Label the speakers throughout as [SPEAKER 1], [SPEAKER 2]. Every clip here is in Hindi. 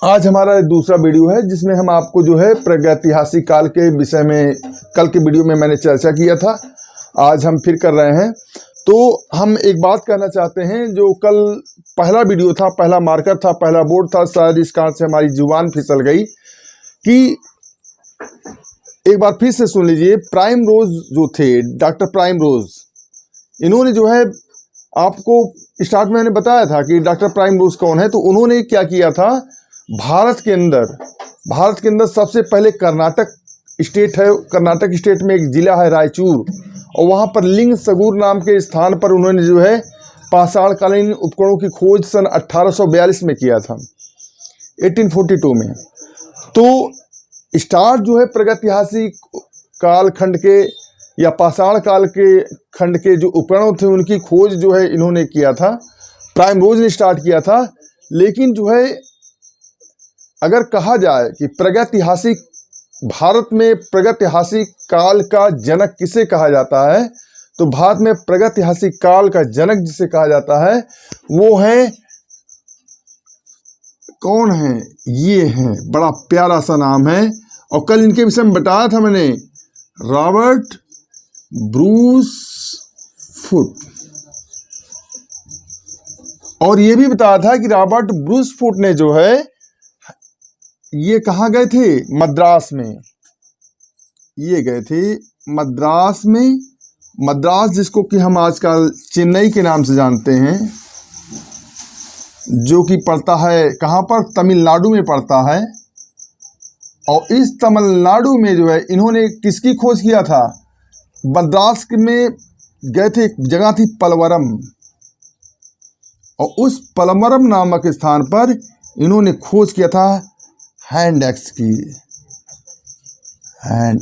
[SPEAKER 1] आज हमारा दूसरा वीडियो है जिसमें हम आपको जो है प्रागैतिहासिक काल के विषय में कल के वीडियो में मैंने चर्चा किया था। आज हम फिर कर रहे हैं। तो हम एक बात कहना चाहते हैं, जो कल पहला वीडियो था, पहला मार्कर था, पहला बोर्ड था, शायद इस कारण से हमारी जुबान फिसल गई कि एक बार फिर से सुन लीजिए। प्राइम रोज जो थे, डॉक्टर प्राइम रोज, इन्होंने जो है आपको स्टार्ट में मैंने बताया था कि डॉक्टर प्राइम रोज कौन है। तो उन्होंने क्या किया था, भारत के अंदर सबसे पहले कर्नाटक स्टेट है, कर्नाटक स्टेट में एक जिला है रायचूर, और वहाँ पर लिंग सगूर नाम के स्थान पर उन्होंने जो है पाषाणकालीन उपकरणों की खोज सन 1842 में किया था, 1842 में। तो स्टार्ट जो है प्रागैतिहासिक काल खंड के या पाषाण काल के खंड के जो उपकरण थे उनकी खोज जो है इन्होंने किया था, प्राइम रोज ने स्टार्ट किया था। लेकिन जो है अगर कहा जाए कि प्रागैतिहासिक भारत में प्रागैतिहासिक काल का जनक किसे कहा जाता है, तो भारत में प्रागैतिहासिक काल का जनक जिसे कहा जाता है वो है, कौन है, ये है, बड़ा प्यारा सा नाम है और कल इनके विषय में बताया था मैंने, रॉबर्ट ब्रूस फुट। और ये भी बताया था कि रॉबर्ट ब्रूस फुट ने जो है ये कहाँ गए थे, मद्रास में। ये गए थे मद्रास में, मद्रास जिसको कि हम आजकल चेन्नई के नाम से जानते हैं, जो कि पड़ता है कहाँ पर, तमिलनाडु में पड़ता है। और इस तमिलनाडु में जो है इन्होंने किसकी खोज किया था, मद्रास में गए थे, एक जगह थी पलवरम, और उस पलवरम नामक स्थान पर इन्होंने खोज किया था हैंड एक्स की, हैंड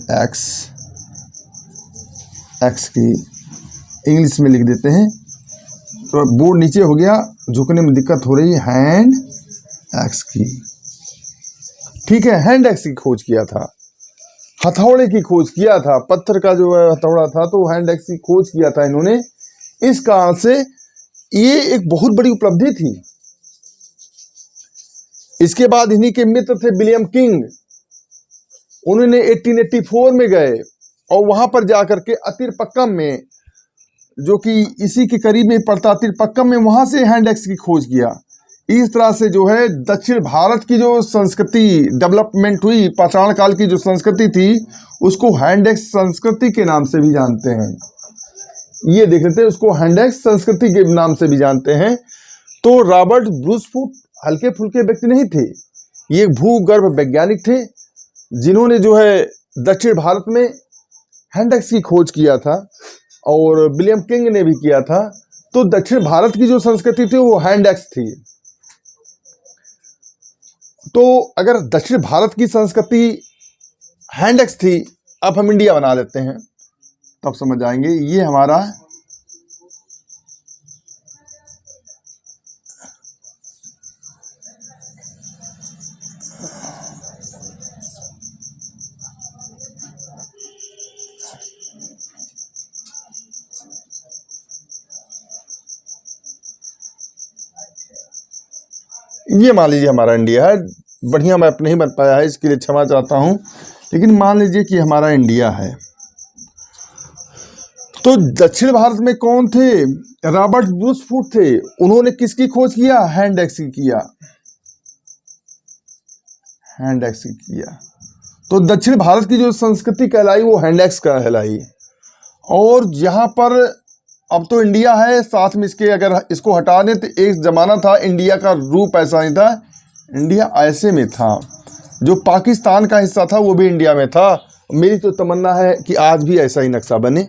[SPEAKER 1] एक्स की इंग्लिश में लिख देते हैं, तो बोर्ड नीचे हो गया, झुकने में दिक्कत हो रही है, हैंड एक्स की, ठीक है। हैंड एक्स की खोज किया था, हथौड़े की खोज किया था, पत्थर का जो है हथौड़ा था, तो हैंड एक्स की खोज किया था इन्होंने। इस कारण से ये एक बहुत बड़ी उपलब्धि थी। इसके बाद इन्हीं के मित्र थे विलियम किंग, उन्होंने 1884 में गए और वहां पर जाकर के अतिरपक्कम में, जो कि इसी के करीब में पड़ता अतिरपक्कम में, वहां से हैंड एक्स की खोज किया। इस तरह से जो है दक्षिण भारत की जो संस्कृति डेवलपमेंट हुई, पाषाण काल की जो संस्कृति थी उसको हैंड एक्स संस्कृति के नाम से भी जानते हैं। ये देख लेते हैं, उसको हैंड एक्स संस्कृति के नाम से भी जानते हैं। तो रॉबर्ट ब्रूस फुट हल्के फुल्के व्यक्ति नहीं थे, ये भूगर्भ वैज्ञानिक थे जिन्होंने जो है दक्षिण भारत में हैंड एक्स की खोज किया था, और विलियम किंग ने भी किया था। तो दक्षिण भारत की जो संस्कृति थी वो हैंड एक्स थी। तो अगर दक्षिण भारत की संस्कृति हैंड एक्स थी, अब हम इंडिया बना लेते हैं तब समझ आएंगे। ये हमारा ये मान लीजिए हमारा इंडिया है। बढ़िया मैप नहीं बन पाया है, इसके लिए क्षमा चाहता हूं, लेकिन मान लीजिए कि हमारा इंडिया है। तो दक्षिण भारत में कौन थे, रॉबर्ट ब्रूस फुट थे। उन्होंने किसकी खोज किया, हैंड एक्स की किया, हैंड एक्स की किया। तो दक्षिण भारत की जो संस्कृति कहलाई वो हैंड एक्स कहलाई। और यहाँ पर अब तो इंडिया है, साथ में इसके अगर इसको हटा दें तो एक जमाना था इंडिया का रूप ऐसा नहीं था, इंडिया ऐसे में था। जो पाकिस्तान का हिस्सा था वो भी इंडिया में था। मेरी तो तमन्ना है कि आज भी ऐसा ही नक्शा बने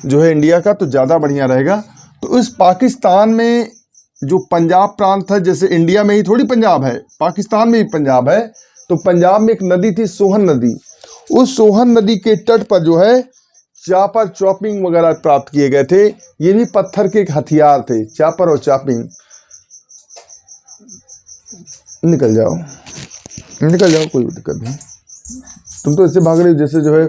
[SPEAKER 1] जो है इंडिया का, तो ज़्यादा बढ़िया रहेगा। तो इस पाकिस्तान में जो पंजाब प्रांत है, जैसे इंडिया में ही थोड़ी पंजाब है, पाकिस्तान में भी पंजाब है, तो पंजाब में एक नदी थी सोहन नदी। उस सोहन नदी के तट पर जो है चापर चॉपिंग वगैरह प्राप्त किए गए थे। ये भी पत्थर के एक हथियार थे, चापर और चॉपिंग। निकल जाओ कोई दिक्कत नहीं, तुम तो ऐसे भाग रहे हो जैसे जो है,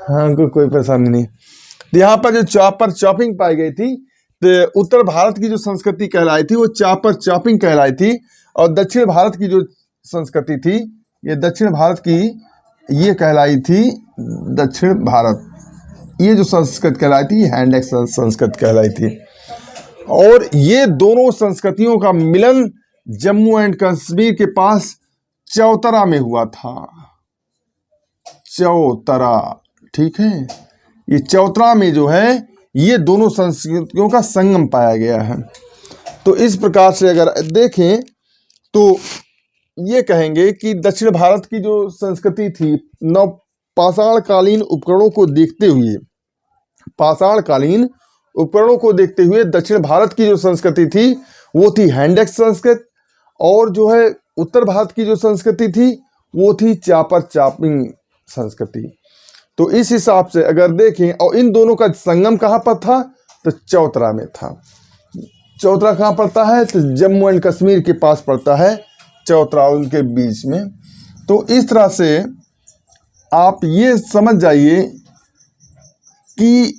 [SPEAKER 1] हाँ कोई परेशानी नहीं। तो यहाँ पर जो चापर चॉपिंग पाई गई थी, तो उत्तर भारत की जो संस्कृति कहलाई थी वो चापर चॉपिंग कहलाई थी। और दक्षिण भारत की जो संस्कृति थी, ये दक्षिण भारत की ये कहलाई थी दक्षिण भारत, ये जो संस्कृत कहलाई थी हैंडेक संस्कृत कहलाई थी। और ये दोनों संस्कृतियों का मिलन जम्मू एंड कश्मीर के पास चौतरा में हुआ था। चौतरा, ठीक है, ये चौतरा में जो है ये दोनों संस्कृतियों का संगम पाया गया है। तो इस प्रकार से अगर देखें तो ये कहेंगे कि दक्षिण भारत की जो संस्कृति थी, नव पाषाणकालीन उपकरणों को देखते हुए, पाषाणकालीन उपकरणों को देखते हुए दक्षिण भारत की जो संस्कृति थी वो थी हैंडेक संस्कृत, और जो है उत्तर भारत की जो संस्कृति थी वो थी चापर चापिंग संस्कृति। तो इस हिसाब से अगर देखें, और इन दोनों का संगम कहाँ पर था, तो चौतरा में था। चौतरा कहाँ पड़ता है, तो जम्मू एंड कश्मीर के पास पड़ता है चौतरा, उनके बीच में। तो इस तरह से आप ये समझ जाइए कि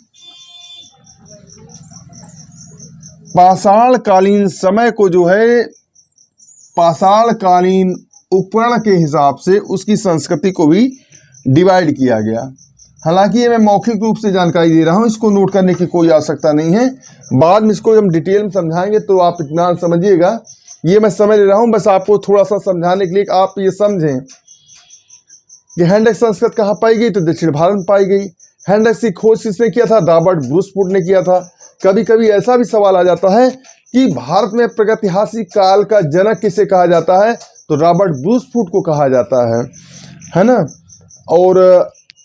[SPEAKER 1] पाषाणकालीन समय को जो है पाषाणकालीन उपकरण के हिसाब से उसकी संस्कृति को भी डिवाइड किया गया। हालांकि ये मैं मौखिक रूप से जानकारी दे रहा हूँ, इसको नोट करने की कोई आवश्यकता नहीं है। बाद में इसको हम डिटेल में समझाएंगे तो आप इतना समझिएगा। ये मैं समझ ले रहा हूँ बस आपको थोड़ा सा समझाने के लिए, आप ये समझें कि हैंडेक संस्कृत कहाँ पाई गई, तो दक्षिण भारत में पाई गई। हैंडेक की खोज किसने किया था, रॉबर्ट ब्रूसफुट ने किया था। कभी कभी ऐसा भी सवाल आ जाता है कि भारत में प्रागैतिहासिक काल का जनक किसे कहा जाता है, तो रॉबर्ट ब्रूसफुट को कहा जाता है ना। और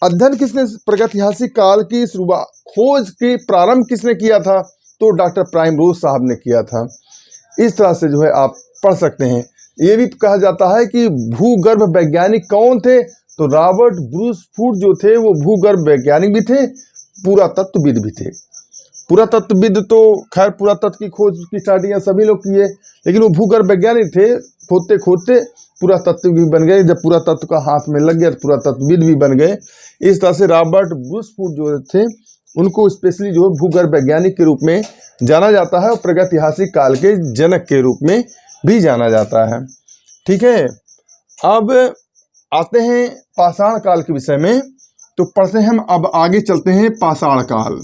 [SPEAKER 1] अध्ययन किसने प्रागैतिहासिक काल की शुरुआत, खोज के प्रारंभ किसने किया था, तो डॉक्टर प्राइमरोज साहब ने किया था। इस तरह से जो है आप पढ़ सकते हैं। ये भी कहा जाता है कि भूगर्भ वैज्ञानिक कौन थे, तो रॉबर्ट ब्रूसफुट जो थे वो भूगर्भ वैज्ञानिक भी थे, पुरातत्वविद भी थे। पुरातत्वविद तो खैर पुरातत्व की खोज की स्टार्टिंग सभी लोग किए, लेकिन वो भूगर्भ वैज्ञानिक थे। खोदते खोदते पुरातत्व भी बन गए, जब पुरातत्व का हाथ में लग गया तो पुरातत्वविद भी बन गए। इस तरह से रॉबर्ट ब्रूसफुट जो थे उनको स्पेशली जो है भूगर्भ वैज्ञानिक के रूप में जाना जाता है और प्रागैतिहासिक काल के जनक के रूप में भी जाना जाता है। ठीक है, अब आते हैं पाषाण काल के विषय में। तो पढ़ते हैं हम, अब आगे चलते हैं पाषाण काल।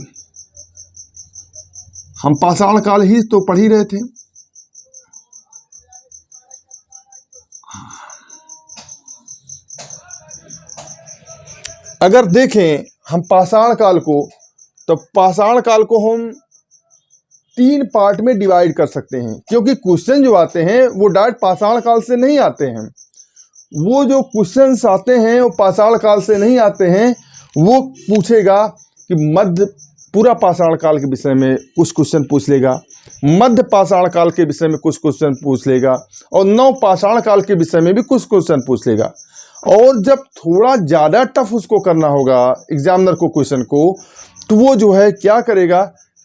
[SPEAKER 1] हम पाषाण काल ही तो पढ़ ही रहे थे। अगर देखें हम पाषाण काल को, तो पाषाण काल को हम 3 पार्ट में डिवाइड कर सकते हैं, क्योंकि क्वेश्चन जो आते हैं वो डायरेक्ट पाषाण काल से नहीं आते हैं। वो जो क्वेश्चंस आते हैं वो पाषाण काल से नहीं आते हैं। वो पूछेगा कि मध्य पूरा पाषाण काल के विषय में कुछ क्वेश्चन पूछ लेगा, मध्य पाषाण काल के विषय में कुछ क्वेश्चन पूछ लेगा, और नव पाषाण काल के विषय में भी कुछ क्वेश्चन पूछ लेगा। और जब थोड़ा ज़्यादा टफ उसको करना होगा एग्जामिनर को क्वेश्चन को, तो वो जो है क्या करेगा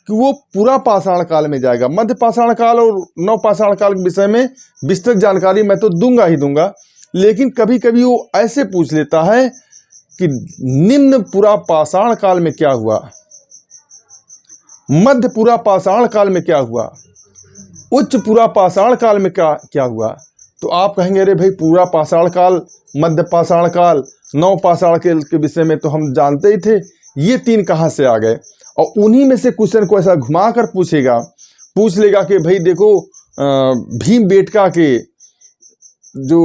[SPEAKER 1] कि वो पूरा पाषाण काल में जाएगा। मध्य पाषाण काल और नव पाषाण काल के विषय में विस्तृत जानकारी मैं तो दूंगा ही दूंगा, लेकिन कभी कभी वो ऐसे पूछ लेता है कि निम्न पूरा पाषाण काल में क्या हुआ, मध्य पूरा पाषाण काल में क्या हुआ, उच्च पूरा पाषाण काल में क्या हुआ। तो आप कहेंगे अरे भाई पूरा पाषाण काल, मध्य पाषाण काल, नव पाषाण काल के विषय में तो हम जानते ही थे, ये 3 कहाँ से आ गए। और उन्हीं में से क्वेश्चन को ऐसा घुमा कर पूछ लेगा कि भाई देखो भीमबेटका के जो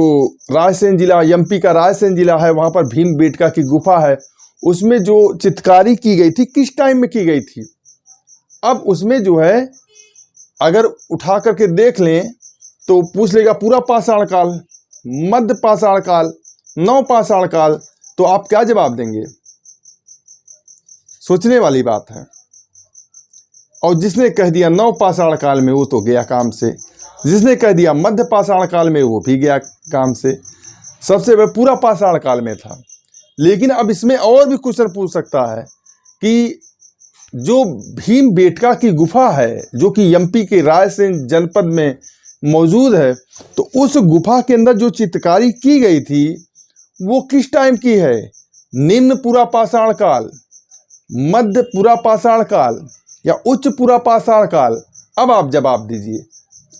[SPEAKER 1] रायसेन जिला, एमपी का रायसेन जिला है, वहाँ पर भीमबेटका की गुफा है, उसमें जो चित्रकारी की गई थी किस टाइम में की गई थी। अब उसमें जो है अगर उठा करके देख लें तो पूछ लेगा पूरा पाषाण काल, मध्य पाषाण काल, नव पाषाण काल, तो आप क्या जवाब देंगे। सोचने वाली बात है। और जिसने कह दिया नव पाषाण काल में वो तो गया काम से, जिसने कह दिया मध्य पाषाण काल में वो भी गया काम से। सबसे पहले पूरा पाषाण काल में था। लेकिन अब इसमें और भी क्वेश्चन पूछ सकता है कि जो भीमबेटका की गुफा है जो कि एमपी के रायसेन जनपद में मौजूद है, तो उस गुफा के अंदर जो चित्रकारी की गई थी वो किस टाइम की है, निम्न पूरा पाषाण काल, मध्य पूरा पाषाण काल या उच्च पूरा पाषाण काल। अब आप जवाब दीजिए।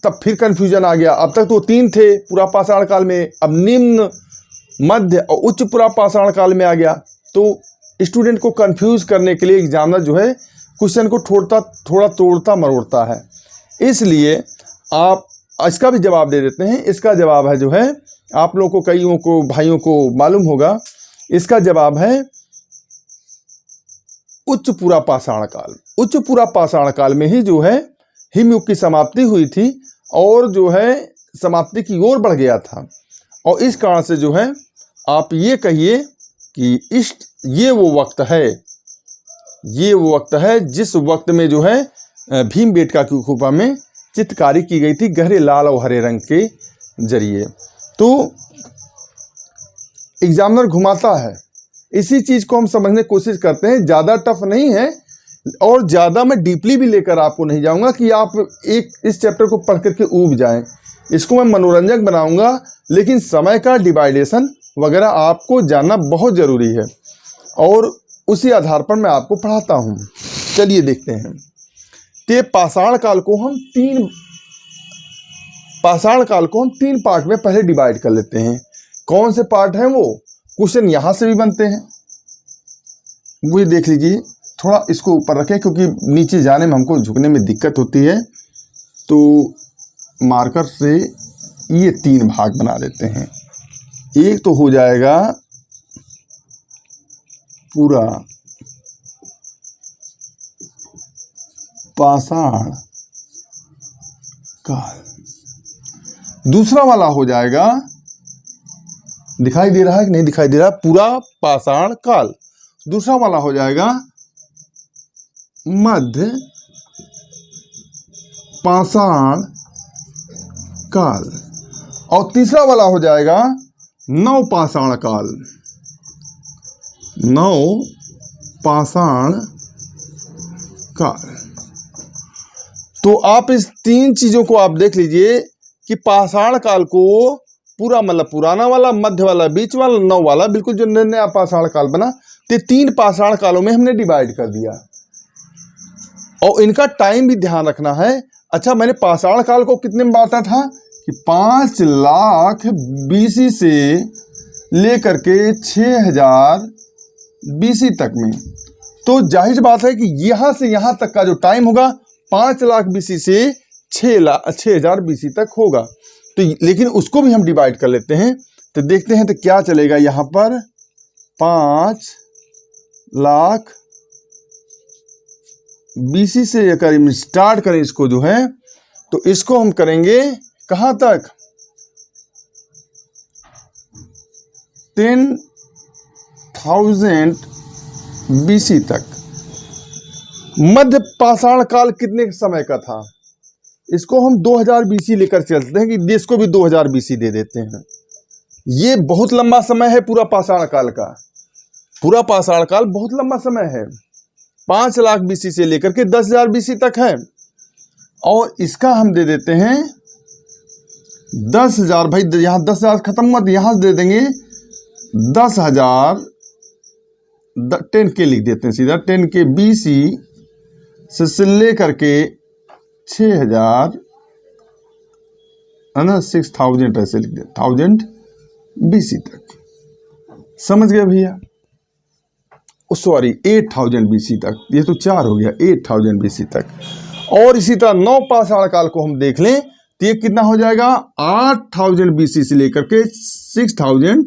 [SPEAKER 1] तब फिर कन्फ्यूजन आ गया। अब तक तो 3 थे पुरा पाषाण काल में, अब निम्न, मध्य और उच्च पुरा पाषाण काल में आ गया। तो स्टूडेंट को कंफ्यूज करने के लिए एग्जामिनर जो है क्वेश्चन को थोड़ा तोड़ता मरोड़ता है। इसलिए आप इसका भी जवाब दे देते हैं। इसका जवाब है जो है, आप लोगों को कईयों को भाइयों को मालूम होगा, इसका जवाब है उच्च पुरा पाषाण काल। उच्च पुरा पाषाण काल में ही जो है हिमयुग की समाप्ति हुई थी और जो है समाप्ति की ओर बढ़ गया था। और इस कारण से जो है आप ये कहिए कि ये वो वक्त है जिस वक्त में जो है भीमबेटका की गुफा में चित्रकारी की गई थी गहरे लाल और हरे रंग के जरिए। तो एग्जामिनर घुमाता है, इसी चीज़ को हम समझने की कोशिश करते हैं। ज़्यादा टफ नहीं है और ज़्यादा मैं डीपली भी लेकर आपको नहीं जाऊंगा कि आप इस चैप्टर को पढ़ करके ऊब जाएं। इसको मैं मनोरंजक बनाऊंगा, लेकिन समय का डिवाइडेशन वगैरह आपको जानना बहुत ज़रूरी है और उसी आधार पर मैं आपको पढ़ाता हूँ। चलिए देखते हैं। तो पाषाण काल को हम तीन पार्ट में पहले डिवाइड कर लेते हैं। कौन से पार्ट हैं वो? क्वेश्चन यहाँ से भी बनते हैं, वो देख लीजिए। थोड़ा इसको ऊपर रखें क्योंकि नीचे जाने में हमको झुकने में दिक्कत होती है, तो मार्कर से ये 3 भाग बना देते हैं। एक तो हो जाएगा पूरा पाषाण काल, दूसरा वाला हो जाएगा, दिखाई दे रहा है कि नहीं दिखाई दे रहा, पूरा पाषाण काल। दूसरा वाला हो जाएगा मध्य पाषाण काल और तीसरा वाला हो जाएगा नव पाषाण काल। नव पाषाण काल। तो आप इस 3 चीजों को आप देख लीजिए कि पाषाण काल को पूरा मतलब पुराना वाला, मध्य वाला, बीच वाला, नव वाला, बिल्कुल जो नया पाषाण काल बना, तो 3 पाषाण कालों में हमने डिवाइड कर दिया। और इनका टाइम भी ध्यान रखना है। अच्छा, मैंने पाषाण काल को कितने में बांटा था कि 5 लाख BC से लेकर के 6000 BC तक में। तो जाहिर बात है कि यहाँ से यहाँ तक का जो टाइम होगा 5 लाख BC से 6000 BC तक होगा। तो लेकिन उसको भी हम डिवाइड कर लेते हैं, तो देखते हैं तो क्या चलेगा। यहाँ पर 5 लाख BC से अगर स्टार्ट करें इसको जो है, तो इसको हम करेंगे कहाँ तक? 10,000 BC तक। मध्य पाषाण काल कितने समय का था? इसको हम 2000 BC लेकर चलते हैं कि देश को भी 2000 BC दे देते हैं। ये बहुत लंबा समय है पूरा पाषाण काल का। पूरा पाषाण काल बहुत लंबा समय है, 5 लाख BC से लेकर के 10,000 BC तक है। और इसका हम दे देते हैं 10,000। भाई यहाँ 10,000 खत्म हुआ तो यहाँ दे देंगे 10,000, 10K लिख देते हैं सीधा, 10K BC से लेकर के 6,000 है ना, 6,000 ऐसे लिख दे, 1000 BC तक। समझ गए भैया? सॉरी 8,000 BC तक, ये तो 4 हो गया, 8,000 BC तक। और इसी तरह नव पाषाण काल को हम देख लें तो ये कितना हो जाएगा? 8,000 BC से लेकर के 6,000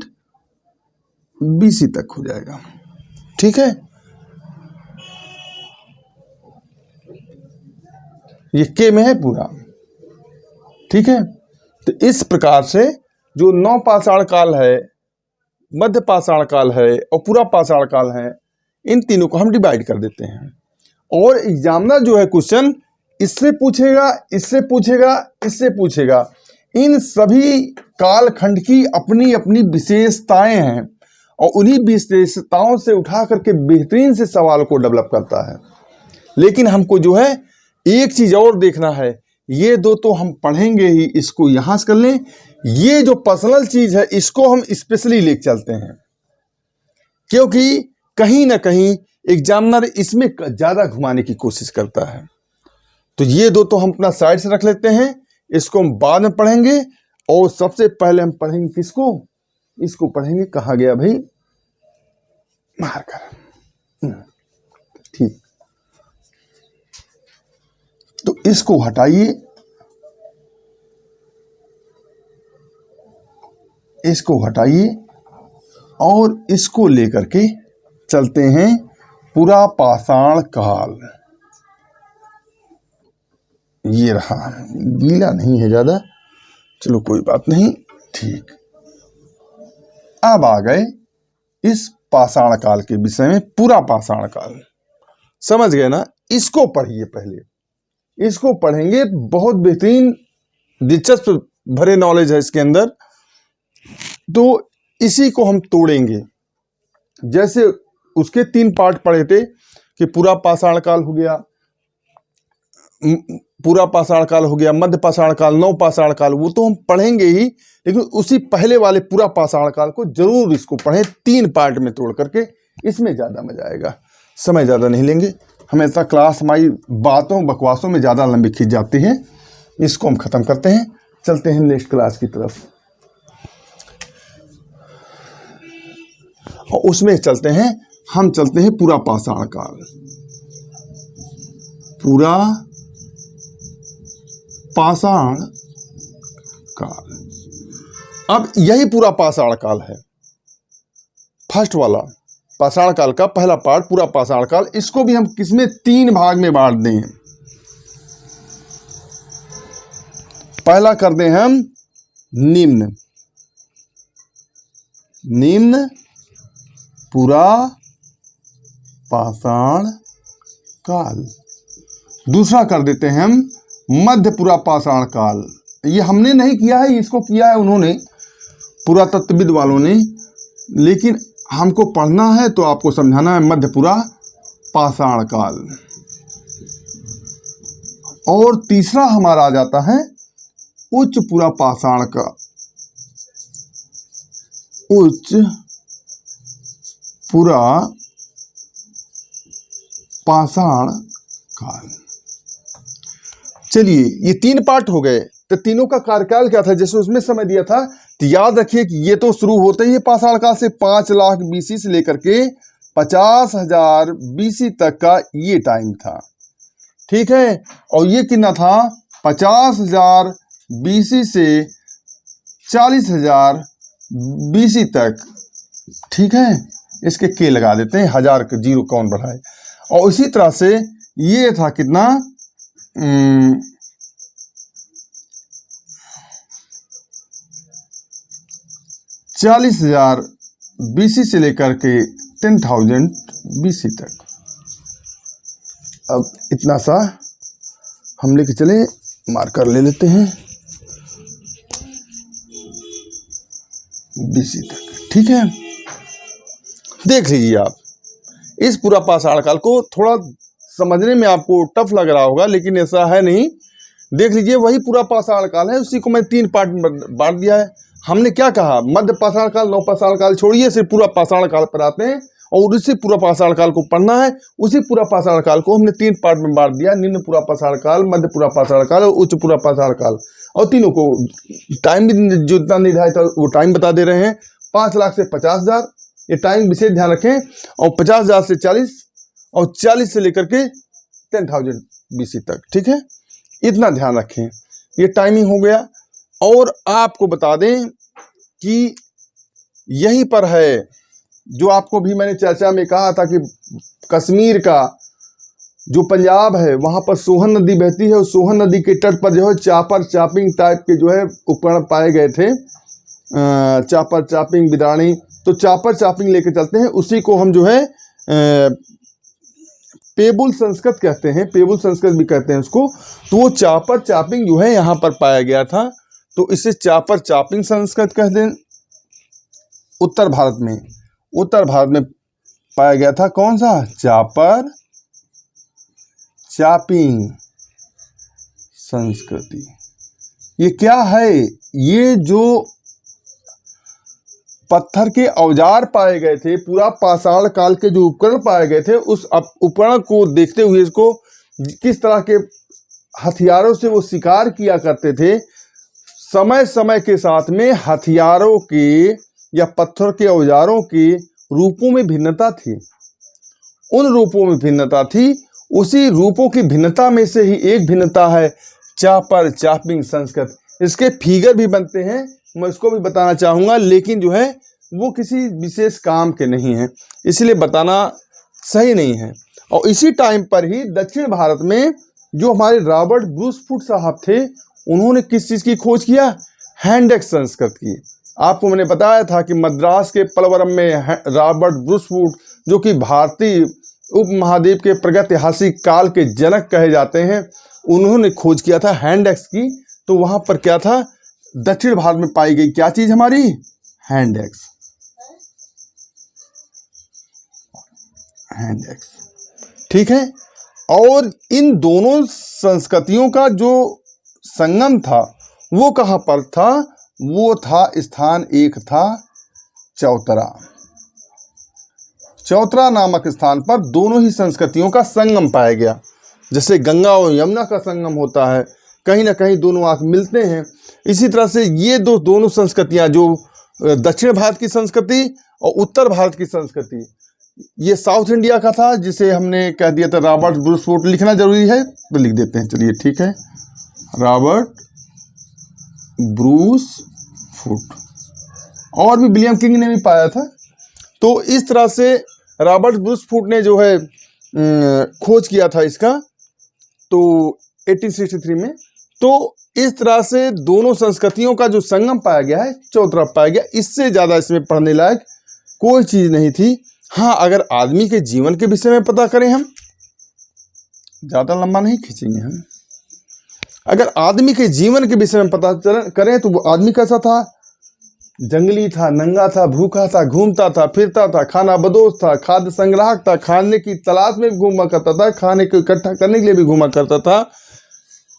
[SPEAKER 1] BC तक हो जाएगा। ठीक है, ये के में है पूरा। ठीक है, तो इस प्रकार से जो नव पाषाण काल है, मध्य पाषाण काल है और पूरा पाषाण काल है, इन तीनों को हम डिवाइड कर देते हैं। और एग्जामिनर जो है क्वेश्चन इससे पूछेगा, इससे पूछेगा, इससे पूछेगा। इन सभी कालखंड की अपनी अपनी विशेषताएं हैं और उन्हीं विशेषताओं से उठा करके बेहतरीन से सवाल को डेवलप करता है। लेकिन हमको जो है एक चीज और देखना है, ये 2 तो हम पढ़ेंगे ही, इसको यहां से कर लें। ये जो पर्सनल चीज है इसको हम स्पेशली लेके चलते हैं, क्योंकि कहीं ना कहीं एग्जामिनर इसमें ज्यादा घुमाने की कोशिश करता है। तो ये 2 तो हम अपना साइड से रख लेते हैं। इसको हम बाद में पढ़ेंगे। और सबसे पहले हम पढ़ेंगे किसको, इसको पढ़ेंगे, कहा गया भाई मार्कर। ठीक, तो इसको हटाइए, इसको हटाइए और इसको लेकर के चलते हैं पूरा पाषाण काल। ये रहा, गीला नहीं है ज्यादा, चलो कोई बात नहीं। ठीक, अब आ गए इस पाषाण काल के विषय में। पूरा पाषाण काल समझ गए ना, इसको पढ़िए पहले, इसको पढ़ेंगे। बहुत बेहतरीन दिलचस्प भरे नॉलेज है इसके अंदर। तो इसी को हम तोड़ेंगे। जैसे उसके 3 पार्ट पढ़े थे कि पूरा पाषाण काल हो गया, पूरा पाषाण काल हो गया, मध्य पाषाण काल, नव पाषाण काल, वो तो हम पढ़ेंगे ही, लेकिन उसी पहले वाले पूरा पाषाण काल को जरूर इसको पढ़ें 3 पार्ट में तोड़ करके। इसमें ज़्यादा मजा आएगा, समय ज़्यादा नहीं लेंगे। हमेशा क्लास हमारी बातों बकवासों में ज़्यादा लंबी खींच जाती है। इसको हम ख़त्म करते हैं, चलते हैं नेक्स्ट क्लास की तरफ। और उसमें चलते हैं, हम चलते हैं पूरा पाषाण काल। पूरा पाषाण काल, अब यही पूरा पाषाण काल है, फर्स्ट वाला पाषाण काल का पहला पार्ट पूरा पाषाण काल। इसको भी हम किसमें 3 भाग में बांट दें। पहला कर दें हम निम्न, निम्न पूरा पाषाण काल। दूसरा कर देते हैं हम मध्य पूरा पाषाण काल। ये हमने नहीं किया है, इसको किया है उन्होंने, पुरातत्वविद वालों ने, लेकिन हमको पढ़ना है तो आपको समझाना है मध्य पूरा पाषाण काल। और तीसरा हमारा आ जाता है उच्च पूरा पाषाण का, उच्च पूरा पाषाण काल। चलिए, ये 3 पार्ट हो गए। तो तीनों का कार्यकाल क्या था, जैसे उसमें समय दिया था, तो याद रखिए कि ये तो शुरू होते ही पाषाण काल से 5 लाख BC से लेकर के 50,000 BC तक का ये टाइम था। ठीक है, और ये कितना था, 50,000 BC से 40,000 BC तक। ठीक है, इसके के लगा देते हैं, 1000 के जीरो कौन बढ़ाए। और इसी तरह से ये था कितना, 40,000 BC से लेकर के 10,000 BC तक। अब इतना सा हम लेके चले, मार्कर ले लेते हैं BC तक। ठीक है, देख लीजिए आप इस पूरा पाषाण काल को। थोड़ा समझने में आपको टफ लग रहा होगा, लेकिन ऐसा है नहीं। देख लीजिए, वही पूरा पाषाण काल है, उसी को मैं 3 पार्ट में बांट दिया है। हमने क्या कहा, मध्य पाषाण काल, नव पाषाण काल छोड़िए, सिर्फ पूरा पाषाण काल पर आते हैं और उसी पूरा पाषाण काल को पढ़ना है। उसी पूरा पाषाण काल को हमने 3 पार्ट में बांट दिया, निम्न पूरा पाषाण काल, मध्य पूरा पाषाण काल और उच्च पूरा पाषाण काल। और तीनों को टाइम भी जो इतना निर्धारित था वो टाइम बता दे रहे हैं। 5 लाख से 50,000, ये टाइम विशेष ध्यान रखें। और 50,000 से 40 और 40 से लेकर के 10,000 BC तक। ठीक है, इतना ध्यान रखें, ये टाइमिंग हो गया। और आपको बता दें कि यहीं पर है जो आपको भी मैंने चर्चा में कहा था कि कश्मीर का जो पंजाब है वहां पर सोहन नदी बहती है। और सोहन नदी के तट पर जो है चापर चापिंग टाइप के जो है उपकरण पाए गए थे, चापर चापिंग बिदाणी। तो चापर चापिंग लेके चलते हैं, उसी को हम जो है पेबुल संस्कृत कहते हैं, पेबुल संस्कृत भी कहते हैं उसको। तो वो चापर चापिंग जो है यहाँ पर पाया गया था, तो इसे चापर चापिंग संस्कृत कहते हैं। उत्तर भारत में पाया गया था कौन सा, चापर चापिंग संस्कृति। ये क्या है, ये जो पत्थर के औजार पाए गए थे, पूरा पाषाण काल के जो उपकरण पाए गए थे, उस उपकरण को देखते हुए इसको किस तरह के हथियारों से वो शिकार किया करते थे, समय समय के साथ में हथियारों के या पत्थर के औजारों के रूपों में भिन्नता थी। उन रूपों में भिन्नता थी। उसी रूपों की भिन्नता में से ही एक भिन्नता है चापर चापिंग संस्कृत। इसके फिगर भी बनते हैं, मैं इसको भी बताना चाहूँगा, लेकिन जो है वो किसी विशेष काम के नहीं हैं, इसलिए बताना सही नहीं है। और इसी टाइम पर ही दक्षिण भारत में जो हमारे रॉबर्ट ब्रूस फुट साहब थे, उन्होंने किस चीज़ की खोज किया? हैंडेक्स संस्कृत की। आपको मैंने बताया था कि मद्रास के पलवरम में रॉबर्ट ब्रूस फुट, जो कि भारतीय उपमहाद्वीप के प्रागैतिहासिक काल के जनक कहे जाते हैं, उन्होंने खोज किया था हैंडेक्स की। तो वहाँ पर क्या था? दक्षिण भारत में पाई गई क्या चीज़ हमारी? हैंडेक्स। हैंडेक्स, ठीक है। और इन दोनों संस्कृतियों का जो संगम था वो कहाँ पर था? वो था, स्थान एक था चौतरा। चौतरा नामक स्थान पर दोनों ही संस्कृतियों का संगम पाया गया। जैसे गंगा और यमुना का संगम होता है, कहीं ना कहीं दोनों आके मिलते हैं। इसी तरह से ये दोनों संस्कृतियां, जो दक्षिण भारत की संस्कृति और उत्तर भारत की संस्कृति, ये साउथ इंडिया का था, जिसे हमने कह दिया था रॉबर्ट ब्रूस फुट। लिखना जरूरी है तो लिख देते हैं, चलिए ठीक है। रॉबर्ट ब्रूस फुट, और भी विलियम किंग ने भी पाया था। तो इस तरह से रॉबर्ट ब्रूस फुट ने जो है खोज किया था इसका, तो 1863 में। तो इस तरह से दोनों संस्कृतियों का जो संगम पाया गया है, चौतरा पाया गया। इससे ज़्यादा इसमें पढ़ने लायक कोई चीज़ नहीं थी। हाँ, अगर आदमी के जीवन के विषय में पता करें, हम ज़्यादा लंबा नहीं खींचेंगे हम, अगर आदमी के जीवन के विषय में पता करें तो वो आदमी कैसा था? जंगली था, नंगा था, भूखा था, घूमता था, फिरता था, खाना बदोश था, खाद्य संग्राहक था, खाने की तलाश में भी घूमा करता था, खाने को इकट्ठा करने के लिए भी घूमा करता था।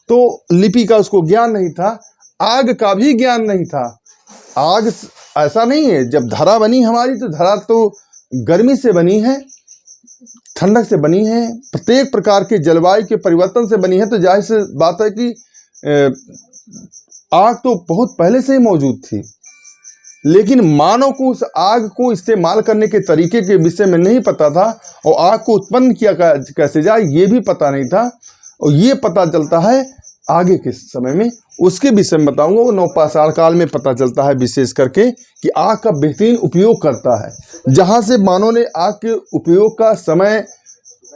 [SPEAKER 1] तो लिपि का उसको ज्ञान नहीं था, आग का भी ज्ञान नहीं था। आग ऐसा नहीं है, जब धरा बनी हमारी, तो धरा तो गर्मी से बनी है, ठंडक से बनी है, प्रत्येक प्रकार के जलवायु के परिवर्तन से बनी है। तो जाहिर सी बात है कि आग तो बहुत पहले से ही मौजूद थी, लेकिन मानव को उस आग को इस्तेमाल करने के तरीके के विषय में नहीं पता था, और आग को उत्पन्न किया कैसे जाए ये भी पता नहीं था। और ये पता चलता है आगे के समय में, उसके विषय में बताऊंगा। वो नवपाषाण काल में पता चलता है विशेष करके कि आग का बेहतरीन उपयोग करता है। जहाँ से मानव ने आग के उपयोग का समय,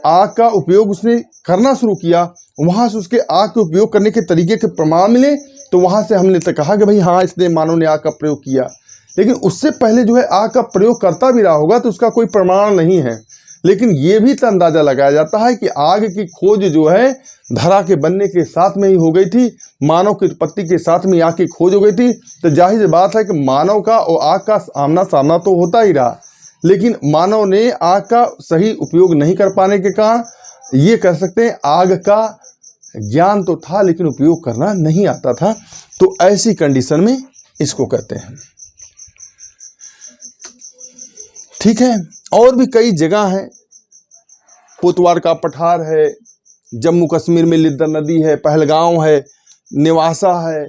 [SPEAKER 1] आग का उपयोग उसने करना शुरू किया, वहाँ से उसके आग के उपयोग करने के तरीके के प्रमाण मिले। तो वहाँ से हमने तो कहा कि भाई हाँ, इसने मानव ने आग का प्रयोग किया। लेकिन उससे पहले जो है आग का प्रयोग करता भी रहा होगा, तो उसका कोई प्रमाण नहीं है। लेकिन ये भी तो अंदाजा लगाया जाता है कि आग की खोज जो है धरा के बनने के साथ में ही हो गई थी, मानव की उत्पत्ति के साथ में आग की खोज हो गई थी। तो जाहिर सी बात है कि मानव का और आग का आमना सामना तो होता ही रहा, लेकिन मानव ने आग का सही उपयोग नहीं कर पाने के कारण ये कह सकते हैं आग का ज्ञान तो था लेकिन उपयोग करना नहीं आता था। तो ऐसी कंडीशन में इसको कहते हैं, ठीक है। और भी कई जगह हैं, कोतवाल का पठार है, जम्मू कश्मीर में लिद्दर नदी है, पहलगांव है, नेवासा है,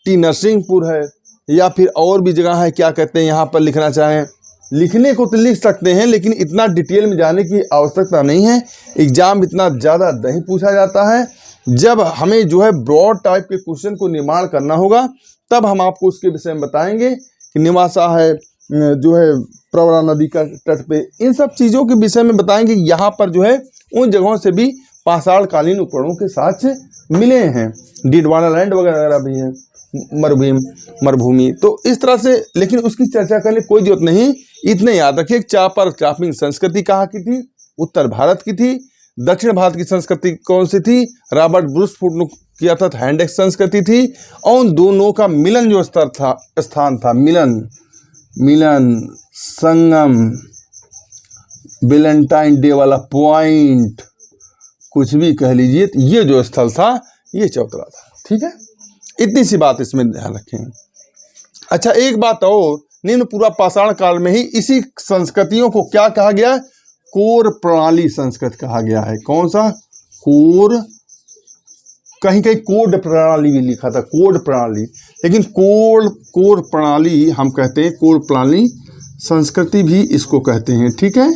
[SPEAKER 1] टी नरसिंहपुर है, या फिर और भी जगह है। क्या कहते हैं, यहाँ पर लिखना चाहें, लिखने को तो लिख सकते हैं, लेकिन इतना डिटेल में जाने की आवश्यकता नहीं है। एग्जाम इतना ज़्यादा नहीं पूछा जाता है। जब हमें जो है ब्रॉड टाइप के क्वेश्चन को निर्माण करना होगा, तब हम आपको उसके विषय में बताएंगे कि नेवासा है, जो है प्रवरा नदी का तट पे, इन सब चीज़ों के विषय में बताएंगे। यहाँ पर जो है उन जगहों से भी पाषाण कालीन उपकरणों के साथ मिले हैं, डिडवाना लैंड वगैरह भी है, मरुभूमि। तो इस तरह से, लेकिन उसकी चर्चा करने कोई जरूरत नहीं। इतने याद रखिए, चापर चापिंग संस्कृति कहाँ की थी? उत्तर भारत की थी। दक्षिण भारत की संस्कृति कौन सी थी? रॉबर्ट ब्रूस फुट ने किया था, हैंडेक्स संस्कृति थी। और उन दोनों का मिलन जो स्थान था, मिलन संगम, वैलेंटाइन डे वाला पॉइंट, कुछ भी कह लीजिए, तो ये जो स्थल था ये चौतरा था, ठीक है। इतनी सी बात इसमें ध्यान रखें। अच्छा, एक बात और, निम्न पूरा पाषाण काल में ही इसी संस्कृतियों को क्या कहा गया? कोर प्रणाली संस्कृत कहा गया है। कौन सा? कोर कहीं कहीं कोड प्रणाली भी लिखा था, कोड प्रणाली, लेकिन कोड प्रणाली हम कहते हैं, कोड प्रणाली संस्कृति भी इसको कहते हैं। ठीक है,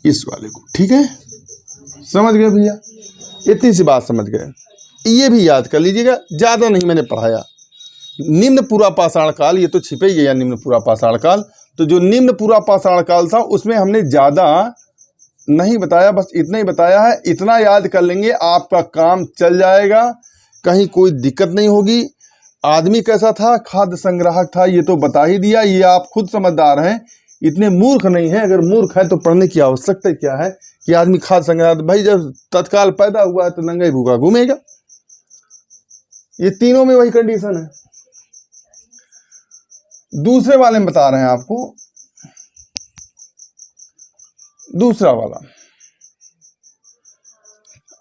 [SPEAKER 1] इस वाले को। ठीक है, समझ गए भैया? इतनी सी बात समझ गए। ये भी याद कर लीजिएगा, ज़्यादा नहीं मैंने पढ़ाया। निम्न पूरा पाषाण काल, ये तो छिपे ही गया निम्न पूरा पाषाण काल। तो जो निम्न पूरा पाषाण काल था उसमें हमने ज़्यादा नहीं बताया, बस इतना ही बताया है। इतना याद कर लेंगे, आपका काम चल जाएगा, कहीं कोई दिक्कत नहीं होगी। आदमी कैसा था? खाद्य संग्राहक था, ये तो बता ही दिया। ये आप खुद समझदार हैं, इतने मूर्ख नहीं है। अगर मूर्ख है तो पढ़ने की आवश्यकता क्या है कि आदमी खाद्य संग्राहक। भाई जब तत्काल पैदा हुआ है तो नंगा ही भूखा घूमेगा। ये तीनों में वही कंडीशन है। दूसरे वाले में बता रहे हैं आपको, दूसरा वाला।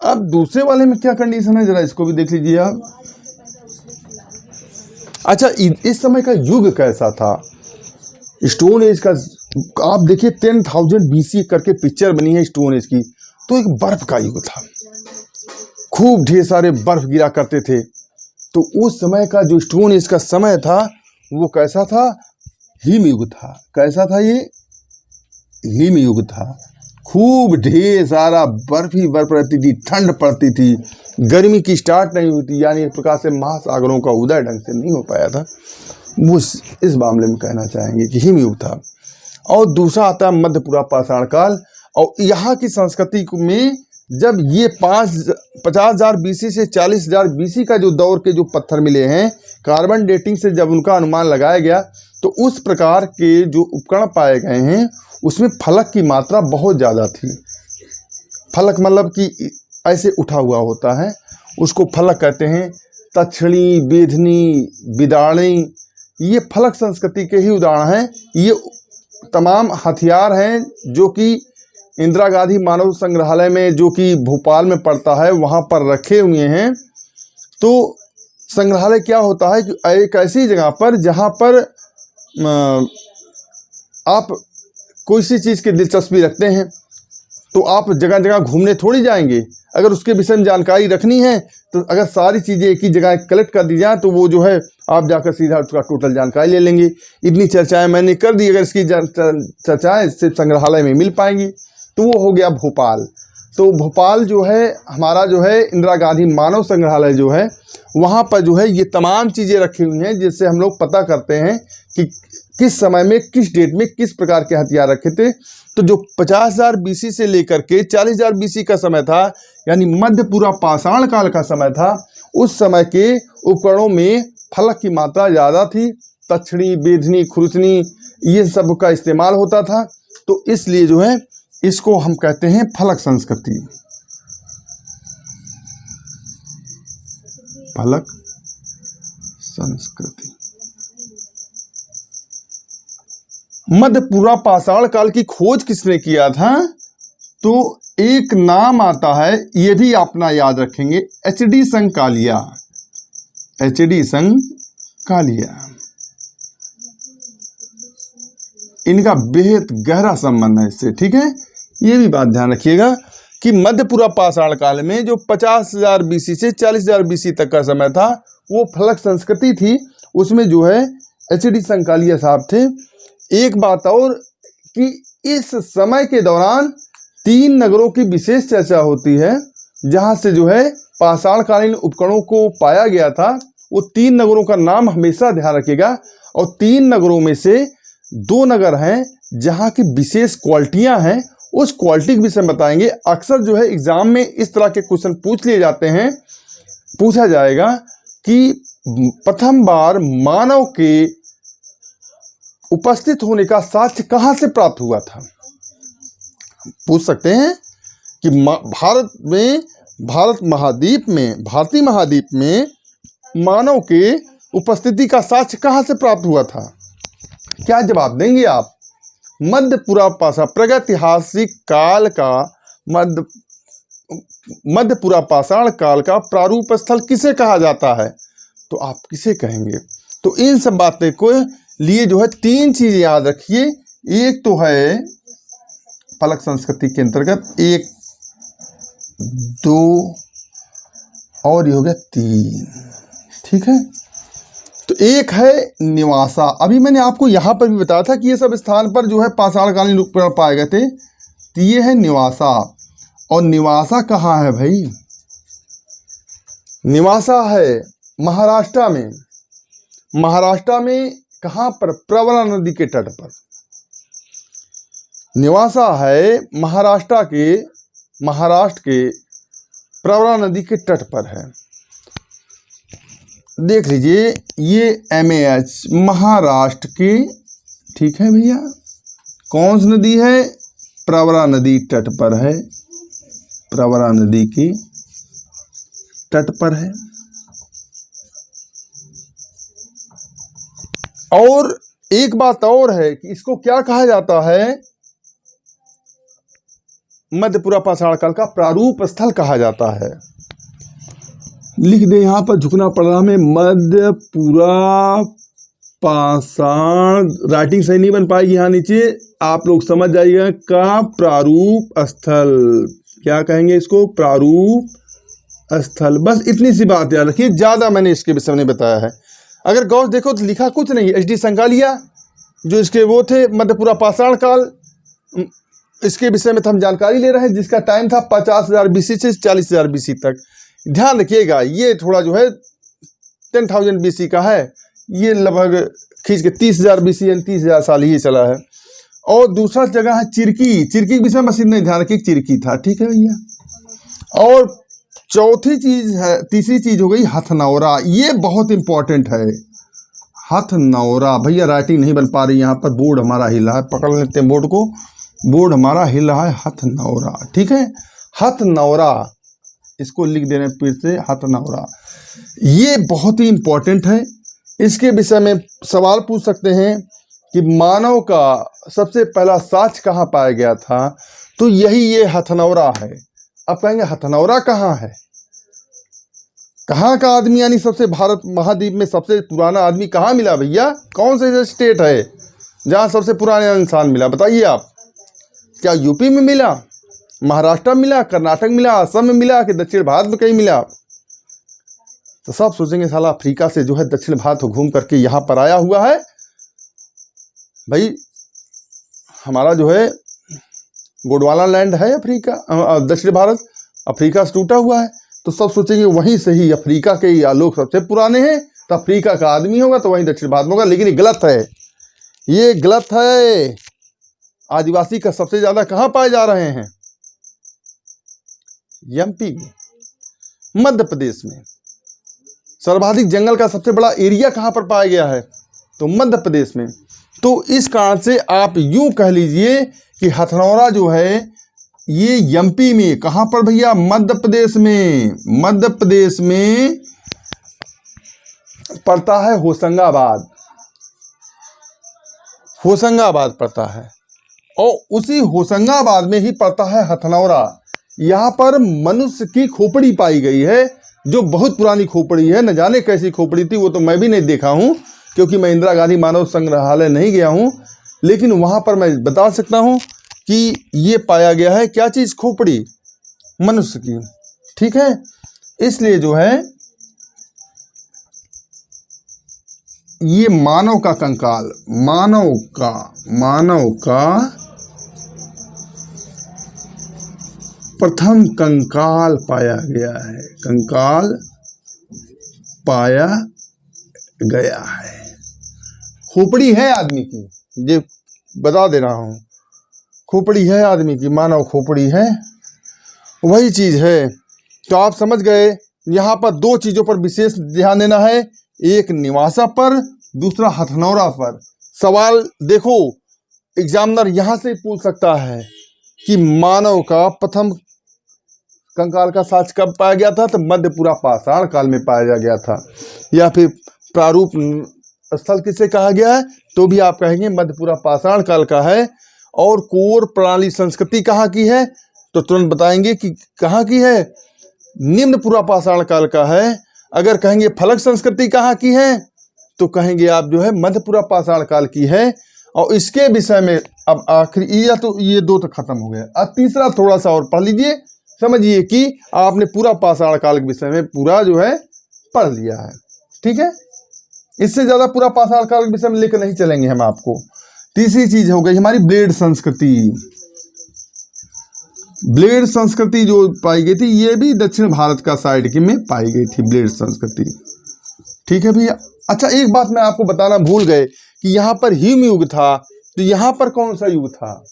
[SPEAKER 1] अब दूसरे वाले में क्या कंडीशन है, जरा इसको भी देख लीजिए आप। अच्छा, इस समय का युग कैसा था? स्टोन एज का आप देखिए, 10,000 BC करके पिक्चर बनी है स्टोन एज की। तो एक बर्फ का युग था, खूब ढेर सारे बर्फ गिरा करते थे। तो उस समय का जो स्टोन एज का समय था वो कैसा था? हिम युग था। कैसा था ये? हिम युग था। खूब ढेर सारा बर्फ ही बर्फ रहती थी, ठंड पड़ती थी, गर्मी की स्टार्ट नहीं हुई, यानी एक प्रकार से महासागरों का उदय ढंग से नहीं हो पाया था। वो इस मामले में कहना चाहेंगे कि हिम युग था। और दूसरा आता है मध्य पूरा पाषाण काल। और यहाँ की संस्कृति में जब ये 50,000 BC से 40,000 BC का जो दौर के जो पत्थर मिले हैं, कार्बन डेटिंग से जब उनका अनुमान लगाया गया तो उस प्रकार के जो उपकरण पाए गए हैं उसमें फलक की मात्रा बहुत ज़्यादा थी। फलक मतलब कि ऐसे उठा हुआ होता है, उसको फलक कहते हैं। तक्षणी, बेधनी, बिदाणी, ये फलक संस्कृति के ही उदाहरण हैं। ये तमाम हथियार हैं जो कि इंदिरा गांधी मानव संग्रहालय में, जो कि भोपाल में पड़ता है, वहाँ पर रखे हुए हैं। तो संग्रहालय क्या होता है कि एक ऐसी जगह पर जहाँ पर आप कोई सी चीज़ की दिलचस्पी रखते हैं तो आप जगह जगह घूमने थोड़ी जाएंगे। अगर उसके विषय में जानकारी रखनी है तो अगर सारी चीज़ें एक ही जगह कलेक्ट कर दी जाए तो वो जो है आप जाकर सीधा उसका टोटल जानकारी ले लेंगे। इतनी चर्चाएं मैंने कर दी, अगर इसकी चर्चाएं सिर्फ संग्रहालय में मिल पाएंगी। तो वो हो गया भोपाल। तो भोपाल जो है हमारा, जो है इंदिरा गांधी मानव संग्रहालय जो है, वहाँ पर जो है ये तमाम चीज़ें रखी हुई हैं जिससे हम लोग पता करते हैं कि किस समय में, किस डेट में किस प्रकार के हथियार रखे थे। तो जो 50,000 BC से लेकर के 40,000 BC का समय था, यानी मध्य पूरा पाषाण काल का समय था, उस समय के उपकरणों में फलक की मात्रा ज़्यादा थी। तक्षणी, बेधनी, खुरचनी, ये सब का इस्तेमाल होता था। तो इसलिए जो है इसको हम कहते हैं फलक संस्कृति। फलक संस्कृति। मध्य पूरा पाषाण काल की खोज किसने किया था? तो एक नाम आता है, ये भी अपना याद रखेंगे, HD संकालिया। HD संकालिया, इनका बेहद गहरा संबंध है इससे। ठीक है, ये भी बात ध्यान रखिएगा कि मध्य पूरा पाषाण काल में जो 50,000 BC से 40,000 BC तक का समय था वो फलक संस्कृति थी। उसमें जो है HD संकालिया साहब थे। एक बात और कि इस समय के दौरान 3 नगरों की विशेष चर्चा होती है जहां से जो है पाषाणकालीन उपकरणों को पाया गया था। वो 3 नगरों का नाम हमेशा ध्यान रखिएगा। और 3 नगरों में से 2 नगर हैं जहां की विशेष क्वालिटियां हैं, उस क्वालिटी के विषय में बताएंगे। अक्सर जो है एग्जाम में इस तरह के क्वेश्चन पूछ लिए जाते हैं। पूछा जाएगा कि प्रथम बार मानव के उपस्थित होने का साक्ष्य कहां से प्राप्त हुआ था। पूछ सकते हैं कि भारतीय महाद्वीप में मानव के उपस्थिति का साक्ष्य कहां से प्राप्त हुआ था। क्या जवाब देंगे आप? मध्य पूरा पाषाण प्रागैतिहासिक काल का मध्य पूरा पाषाण काल का प्रारूप स्थल किसे कहा जाता है? तो आप किसे कहेंगे? तो इन सब बातें को लिए जो है 3 चीजें याद रखिए। एक तो है फलक संस्कृति के अंतर्गत, 1, 2 और ये हो गया 3। ठीक है, तो एक है निवासा। अभी मैंने आपको यहाँ पर भी बताया था कि ये सब स्थान पर जो है पाषाणकालीन उपकरण पाए गए थे। तो ये है निवासा। और निवासा कहाँ है भाई? निवासा है महाराष्ट्र में। महाराष्ट्र में कहाँ पर? प्रवरा नदी के तट पर निवासा है। महाराष्ट्र के प्रवरा नदी के तट पर है। देख लीजिए, ये MAH महाराष्ट्र के, ठीक है भैया, कौन सी नदी है? प्रवरा नदी तट पर है। प्रवरा नदी के तट पर है। और एक बात और है कि इसको क्या कहा जाता है? मध्यपुरा पाषाण काल का प्रारूप स्थल कहा जाता है। लिख दे यहाँ पर, झुकना पड़ रहा हमें, मध्यपुरा पाषाण, राइटिंग सही नहीं बन पाएगी यहाँ नीचे, आप लोग समझ जाइएगा, का प्रारूप स्थल। क्या कहेंगे इसको? प्रारूप स्थल। बस इतनी सी बात याद रखिए, ज़्यादा मैंने इसके विषय में नहीं बताया है। अगर गौर देखो तो लिखा कुछ नहीं। HD संगालिया जो इसके वो थे, मध्यपुरा पाषाण काल, इसके विषय में तो हम जानकारी ले रहे हैं, जिसका टाइम था 50,000 BC से 40,000 BC तक। ध्यान रखिएगा, ये थोड़ा जो है 10,000 BC का है। ये लगभग खींच के 30,000 BC यानी 30,000 साल ही चला है। और दूसरा जगह है चिरकी। चिरकी के विषय में बस इतना ध्यान रखिए, चिरकी था। ठीक है भैया। और चौथी चीज है, तीसरी चीज हो गई हथनौरा। ये बहुत इंपॉर्टेंट है, हथनौरा। भैया राइटिंग नहीं बन पा रही यहाँ पर, बोर्ड हमारा हिला है, पकड़ लेते हैं बोर्ड को, बोर्ड हमारा हिल रहा है। हथनौरा, ठीक है, हथनौरा, इसको लिख देने फिर से, हथनौरा। ये बहुत ही इंपॉर्टेंट है। इसके विषय में सवाल पूछ सकते हैं कि मानव का सबसे पहला साक्ष्य कहाँ पाया गया था? तो यही ये हथनौरा है। अब कहेंगे हथनौरा कहाँ है? कहाँ का आदमी, यानी सबसे भारत महाद्वीप में सबसे पुराना आदमी कहाँ मिला भैया? कौन से स्टेट है जहाँ सबसे पुराना इंसान मिला? बताइए आप। क्या यूपी में मिला, महाराष्ट्र में मिला, कर्नाटक मिला, असम में मिला, कि दक्षिण भारत में कहीं मिला? तो सब सोचेंगे साला अफ्रीका से जो है दक्षिण भारत घूम करके यहाँ पर आया हुआ है। भाई हमारा जो है गोंडवाना लैंड है अफ्रीका, दक्षिण भारत अफ्रीका से टूटा हुआ है। तो सब सोचेंगे वहीं से ही अफ्रीका के या लोग सबसे पुराने हैं, तो अफ्रीका का आदमी होगा तो वहीं दक्षिण भारत में होगा। लेकिन ये गलत है, ये गलत है। आदिवासी का सबसे ज्यादा कहाँ पाए जा रहे हैं? MP में, मध्य प्रदेश में। सर्वाधिक जंगल का सबसे बड़ा एरिया कहाँ पर पाया गया है? तो मध्य प्रदेश में। तो इस कारण से आप यूं कह लीजिए कि हथनौरा जो है ये MP में, कहाँ पर भैया? मध्य प्रदेश में। मध्य प्रदेश में पड़ता है होशंगाबाद, होशंगाबाद पड़ता है। और उसी होशंगाबाद में ही पड़ता है हथनौरा। यहाँ पर मनुष्य की खोपड़ी पाई गई है, जो बहुत पुरानी खोपड़ी है। न जाने कैसी खोपड़ी थी, वो तो मैं भी नहीं देखा हूँ, क्योंकि मैं इंदिरा गांधी मानव संग्रहालय नहीं गया हूँ। लेकिन वहाँ पर मैं बता सकता हूँ कि ये पाया गया है, क्या चीज़? खोपड़ी मनुष्य की। ठीक है, इसलिए जो है ये मानव का कंकाल, मानव का प्रथम कंकाल पाया गया है, कंकाल पाया गया है। खोपड़ी है आदमी की, ये बता दे रहा हूँ, खोपड़ी है आदमी की, मानव खोपड़ी है, वही चीज़ है। तो आप समझ गए। यहाँ पर दो चीज़ों पर विशेष ध्यान देना है, एक निवासा पर, दूसरा हथनौरा पर। सवाल देखो, एग्जामिनर यहाँ से पूछ सकता है कि मानव का प्रथम कंकाल का साक्ष्य कब पाया गया था? तो मध्यपुरा पाषाण काल में पाया गया था। या फिर प्रारूप स्थल किसे कहा गया है? तो भी आप कहेंगे मध्यपुरा पाषाण काल का है। और कोर प्रणाली संस्कृति कहाँ की है? तो तुरंत बताएंगे कि कहाँ की है, निम्नपुरा पाषाण काल का है। अगर कहेंगे फलक संस्कृति कहाँ की है, तो कहेंगे आप जो है मध्यपुरा पाषाण काल की है। और इसके विषय में अब आखिरी, या तो ये दो तो खत्म हो गए, अब तीसरा थोड़ा सा और पढ़ लीजिए, समझिए कि आपने पूरा पाषाण काल के विषय में पूरा जो है पढ़ लिया है। ठीक है, इससे ज्यादा पूरा पाषाण काल के विषय में लेकर नहीं चलेंगे हम आपको। तीसरी चीज हो गई हमारी ब्लेड संस्कृति। ब्लेड संस्कृति जो पाई गई थी ये भी दक्षिण भारत का साइड की में पाई गई थी ब्लेड संस्कृति। ठीक है भैया। अच्छा, एक बात मैं आपको बताना भूल गए कि यहाँ पर हिम युग था, तो यहाँ पर कौन सा युग था?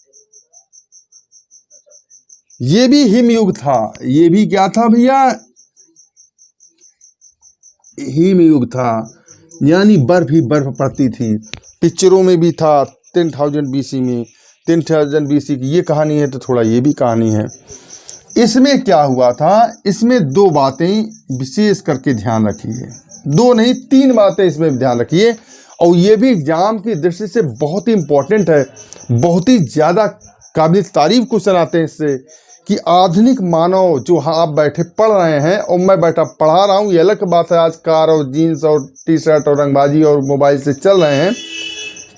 [SPEAKER 1] ये भी हिम युग था। ये भी क्या था भैया? हिम युग था, यानी बर्फ ही बर्फ पड़ती थी। पिक्चरों में भी था 10,000 BC में, 10,000 BC की ये कहानी है, तो थोड़ा ये भी कहानी है। इसमें क्या हुआ था, इसमें दो बातें विशेष करके ध्यान रखिए, दो नहीं 3 बातें इसमें ध्यान रखिए, और ये भी एग्जाम की दृष्टि से बहुत ही इंपॉर्टेंट है, बहुत ही ज़्यादा काबिल तारीफ क्वेश्चन आते हैं इससे, कि आधुनिक मानव जो आप बैठे पढ़ रहे हैं और मैं बैठा पढ़ा रहा हूँ, ये अलग बात है। आज कार और जीन्स और टी-शर्ट और रंगबाजी और मोबाइल से चल रहे हैं,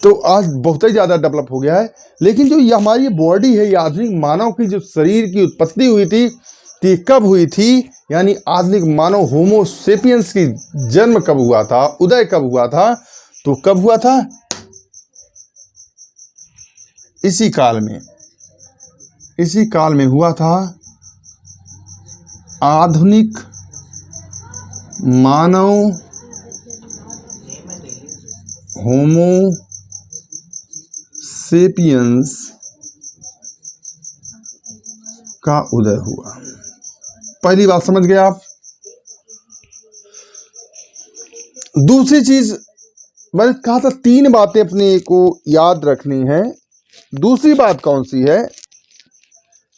[SPEAKER 1] तो आज बहुत ही ज़्यादा डेवलप हो गया है। लेकिन जो ये हमारी बॉडी है, ये आधुनिक मानव की जो शरीर की उत्पत्ति हुई थी, कि कब हुई थी, यानी आधुनिक मानव होमो सेपियंस की जन्म कब हुआ था, उदय कब हुआ था, तो कब हुआ था? इसी काल में हुआ था। आधुनिक मानव होमो सेपियंस का उदय हुआ। पहली बात समझ गए आप। दूसरी चीज मैंने कहा था 3 बातें अपने को याद रखनी है। दूसरी बात कौन सी है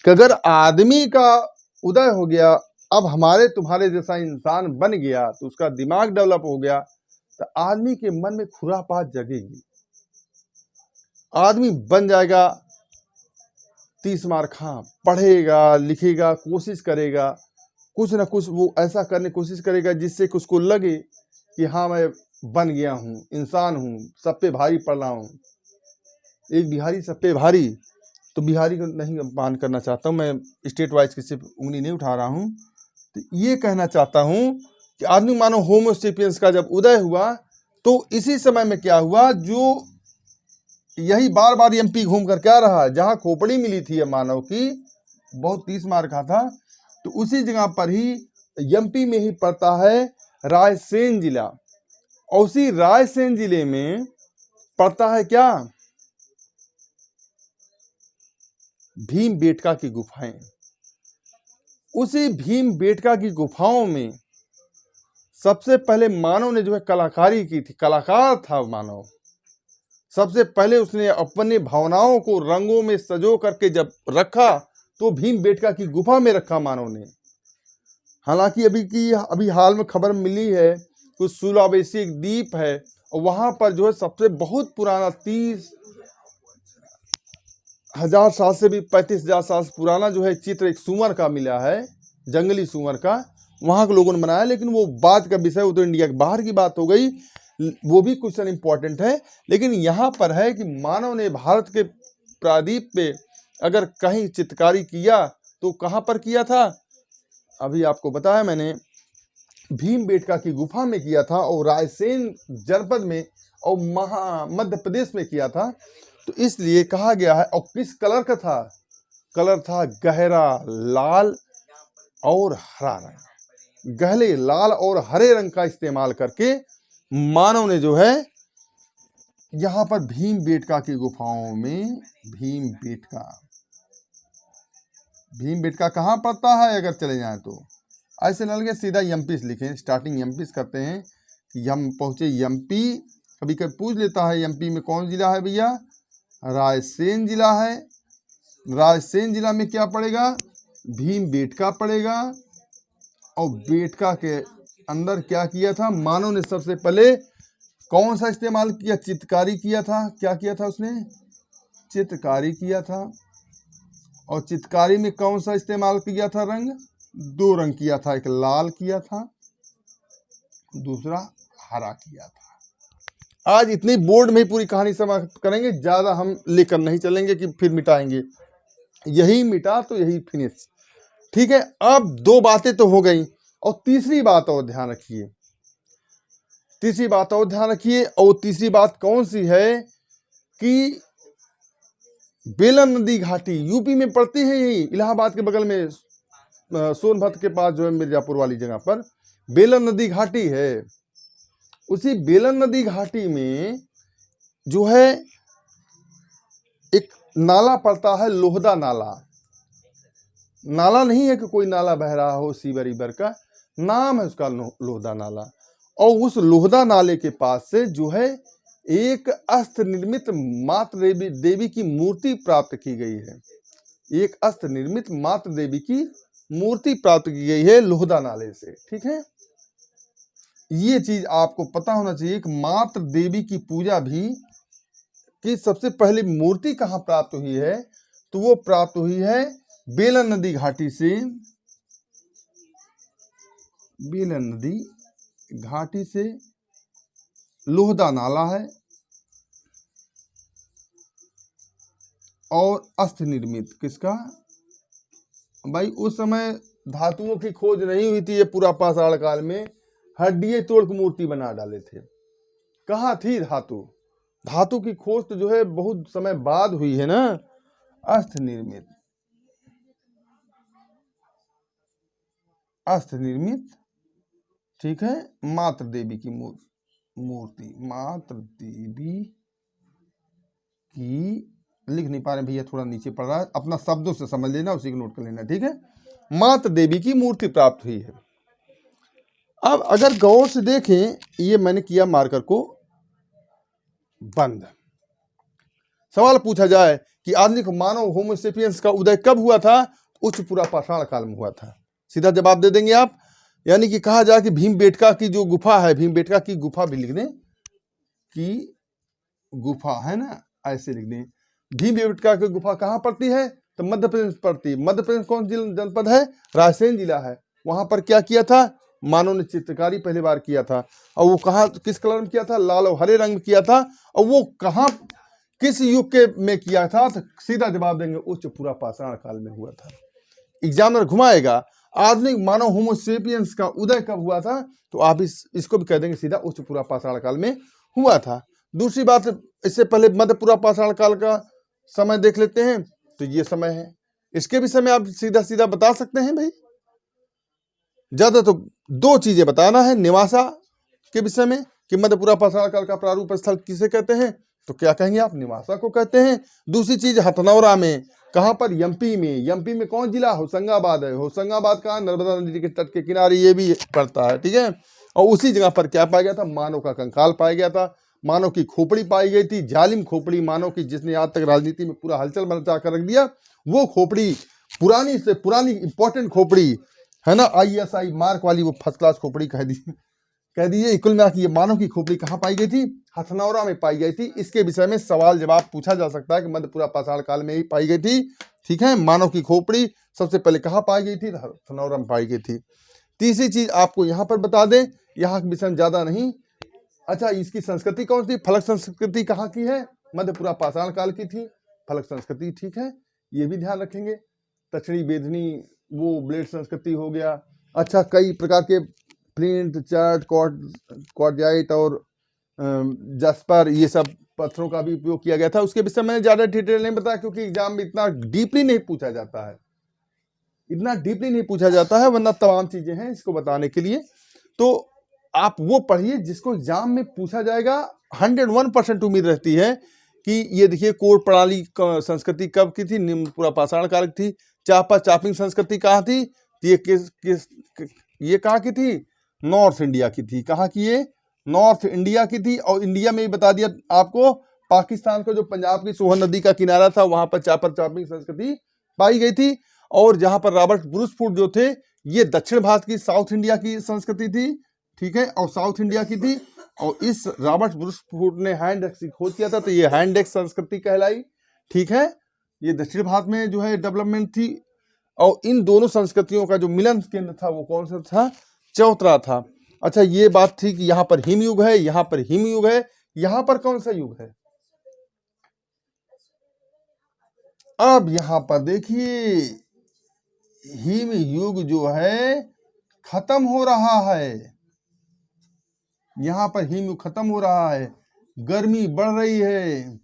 [SPEAKER 1] कि अगर आदमी का उदय हो गया, अब हमारे तुम्हारे जैसा इंसान बन गया, तो उसका दिमाग डेवलप हो गया, तो आदमी के मन में खुरापात जगेगी। आदमी बन जाएगा 30 मार खां, पढ़ेगा लिखेगा, कोशिश करेगा, कुछ ना कुछ वो ऐसा करने की कोशिश करेगा जिससे कि उसको लगे कि हाँ मैं बन गया हूँ, इंसान हूँ, सब पे भारी पड़ रहा हूँ। एक बिहारी सब पे भारी, तो बिहारी को नहीं मान करना चाहता हूँ मैं, स्टेट वाइज किसी उंगली नहीं उठा रहा हूँ। तो ये कहना चाहता हूँ कि आदमी मानव होमो सेपियंस का जब उदय हुआ, तो इसी समय में क्या हुआ, जो यही बार बार एमपी घूम कर क्या रहा, जहाँ खोपड़ी मिली थी मानव की, बहुत 30 मार खा था, तो उसी जगह पर ही एमपी में ही पड़ता है रायसेन जिला, और उसी रायसेन जिले में पड़ता है क्या, भीमबेटका की गुफाएं। उसी भीमबेटका की गुफाओं में सबसे पहले मानव ने जो है कलाकारी की थी, कलाकार था मानव। सबसे पहले उसने अपने भावनाओं को रंगों में सजो करके जब रखा, तो भीमबेटका की गुफा में रखा मानव ने। हालांकि अभी हाल में खबर मिली है, कुछ सुलावेसी एक द्वीप है, और वहां पर जो है सबसे बहुत पुराना 30,000 साल से भी 35,000 साल से पुराना जो है चित्र एक सूअर का मिला है, जंगली सूअर का, वहां के लोगों ने बनाया। लेकिन वो बात का विषय, वो तो इंडिया के बाहर की बात हो गई, वो भी क्वेश्चन इंपॉर्टेंट है। लेकिन यहाँ पर है कि मानव ने भारत के प्रायद्वीप पे अगर कहीं चित्रकारी किया तो कहाँ पर किया था, अभी आपको बताया मैंने, भीमबेटका की गुफा में किया था, और रायसेन जनपद में और मध्य प्रदेश में किया था। तो इसलिए कहा गया है। और किस कलर का था? कलर था गहरा लाल और हरा रंग। गहरे लाल और हरे रंग का इस्तेमाल करके मानव ने जो है यहाँ पर भीमबेटका की गुफाओं में, भीमबेटका कहाँ पड़ता है अगर चले जाएं तो, ऐसे न लगे सीधा एमपी लिखें, स्टार्टिंग एमपी करते हैं कि हम पहुँचे एमपी। कभी कभी पूछ लेता है एमपी में कौन जिला है भैया, रायसेन जिला है। रायसेन जिला में क्या पड़ेगा, भीमबेटका पड़ेगा। और बेटका के अंदर क्या किया था मानव ने, सबसे पहले कौन सा इस्तेमाल किया, चित्रकारी किया था। क्या किया था उसने, चित्रकारी किया था। और चित्रकारी में कौन सा इस्तेमाल किया था रंग, 2 रंग किया था, एक लाल किया था, दूसरा हरा किया था। आज इतनी बोर्ड में ही पूरी कहानी समाप्त करेंगे, ज्यादा हम लेकर नहीं चलेंगे कि फिर मिटाएंगे। यही मिटा तो यही फिनिश। ठीक है, अब दो बातें तो हो गई, और तीसरी बात और ध्यान रखिए, तीसरी बात और ध्यान रखिए। और तीसरी बात कौन सी है कि बेलन नदी घाटी यूपी में पड़ती है, यही इलाहाबाद के बगल में सोनभद्र के पास जो है मिर्जापुर वाली जगह पर बेलन नदी घाटी है। उसी बेलन नदी घाटी में जो है एक नाला पड़ता है, लोहदा नाला। नाला नहीं है कि कोई नाला बह रहा हो सीवर ईवर का, नाम है उसका लोहदा नाला। और उस लोहदा नाले के पास से जो है एक अस्थ निर्मित मातृ देवी की मूर्ति प्राप्त की गई है। एक अस्थ निर्मित मातृ देवी की मूर्ति प्राप्त की गई है लोहदा नाले से। ठीक है, ये चीज आपको पता होना चाहिए कि मातृ देवी की पूजा भी की सबसे पहली मूर्ति कहाँ प्राप्त हुई है, तो वो प्राप्त हुई है बेलन नदी घाटी से। बेलन नदी घाटी से लोहदा नाला है और अस्थ निर्मित किसका भाई, उस समय धातुओं की खोज नहीं हुई थी, ये पूरा पाषाण काल में हड्डियां तोड़ के मूर्ति बना डाले थे। कहाँ थी धातु, धातु की खोज तो जो है बहुत समय बाद हुई है ना। अस्थ निर्मित, अस्थ निर्मित, ठीक है, मातृ देवी की मूर्ति, मातृ देवी की, लिख नहीं पा रहे भैया, थोड़ा नीचे पड़ रहा है, अपना शब्दों से समझ लेना, उसी को नोट कर लेना। ठीक है, मातृ देवी की मूर्ति प्राप्त हुई है। अब अगर गौर से देखें, ये मैंने किया मार्कर को बंद। सवाल पूछा जाए कि आधुनिक मानव होमोसेपियंस का उदय कब हुआ था, उच्च पूरा पाषाण काल में हुआ था। सीधा जवाब दे देंगे आप। यानी कि कहा जाए कि भीमबेटका की जो गुफा है, भीमबेटका की गुफा भी लिख दें कि गुफा है ना, ऐसे लिख दें। भीमबेटका की गुफा कहाँ पड़ती है, तो मध्य प्रदेश पड़ती है। मध्य प्रदेश कौन जनपद है, रायसेन जिला है। वहां पर क्या किया था, मानव ने चित्रकारी पहली बार किया था। और वो कहाँ किस कलर में किया था, लाल और हरे रंग में किया था। और वो कहाँ किस युग के में किया था, तो सीधा जवाब देंगे उच्च पूरा पाषाण काल में हुआ था। एग्जामिनर घुमाएगा आधुनिक मानव होमोसेपियंस का उदय कब हुआ था, तो आप इसको भी कह देंगे सीधा उच्च पूरा पाषाण काल में हुआ था। दूसरी बात, इससे पहले मध्य पूरा पाषाण काल का समय देख लेते हैं, तो ये समय है। इसके विषय में आप सीधा सीधा बता सकते हैं भाई। ज्यादा तो दो चीजें बताना है, निवासा के विषय में कि मध्य पूरा पाषाण काल का प्रारूप स्थल किसे कहते हैं, तो क्या कहेंगे आप, निवासा को कहते हैं। दूसरी चीज हथनौरा में, कहां पर, एमपी में। एमपी में कौन जिला, होशंगाबाद है। होशंगाबाद का नर्मदा नदी के तट के किनारे ये भी पड़ता है। ठीक है, और उसी जगह पर क्या पाया गया था, मानव का कंकाल पाया गया था, मानव की खोपड़ी पाई गई थी, जालिम खोपड़ी मानव की, जिसने आज तक राजनीति में पूरा हलचल मचा कर रख दिया। वो खोपड़ी पुरानी से पुरानी इंपॉर्टेंट खोपड़ी है ना, ISI मार्क वाली, वो फर्स्ट क्लास खोपड़ी कह दी कुल मिला ये मानव की खोपड़ी कहाँ पाई गई थी, हथनौरा में पाई गई थी। इसके विषय में सवाल जवाब पूछा जा सकता है कि मध्य पूरा पाषाण काल में ही पाई गई थी। ठीक है, मानव की खोपड़ी सबसे पहले कहाँ पाई गई थी, हथनौरा में पाई गई थी। तीसरी चीज आपको यहाँ पर बता दें, यहाँ के विषय में ज्यादा नहीं। अच्छा, इसकी संस्कृति कौन सी, फलक संस्कृति कहाँ की है, मध्य पूरा पाषाण काल की थी फलक संस्कृति। ठीक है, ये भी ध्यान रखेंगे। तछड़ी बेदनी, वो ब्लेड संस्कृति हो गया। अच्छा, कई प्रकार के फ्लिंट, चार्ट, क्वार्टजाइट और जस्पर, ये सब पत्थरों का भी उपयोग किया गया था। उसके विषय में ज्यादा डिटेल नहीं बताया, क्योंकि एग्जाम में इतना डीपली नहीं पूछा जाता है, इतना डीपली नहीं पूछा जाता है, वरना तमाम चीजें हैं इसको बताने के लिए। तो आप वो पढ़िए जिसको एग्जाम में पूछा जाएगा। 101% उम्मीद रहती है कि ये देखिए, कोड प्रणाली संस्कृति कब की थी, पूरा पाषाण काल की थी। चापा चापिंग संस्कृति कहाँ थी, ये कहाँ की थी, नॉर्थ इंडिया की थी। कहाँ की, ये नॉर्थ इंडिया की थी। और इंडिया में भी बता दिया आपको, पाकिस्तान को जो पंजाब की सोहन नदी का किनारा था, वहां पर चापर चापिंग संस्कृति पाई गई थी। और जहां पर रॉबर्ट ब्रूसफुट जो थे, ये दक्षिण भारत की, साउथ इंडिया की संस्कृति थी। ठीक है, और साउथ इंडिया की थी। और इस रॉबर्ट ब्रूसफुट ने हैंड एक्स की खोज किया था, तो ये हैंड एक्स संस्कृति कहलाई। ठीक है, ये दक्षिण भारत में जो है डेवलपमेंट थी। और इन दोनों संस्कृतियों का जो मिलन केंद्र था, वो कौन सा था, चौतरा था। अच्छा, ये बात थी कि यहाँ पर हिमयुग है, यहाँ पर हिमयुग है, यहाँ पर कौन सा युग है। अब यहाँ पर देखिए, हिम युग जो है खत्म हो रहा है। यहाँ पर हिम युग खत्म हो रहा है, गर्मी बढ़ रही है,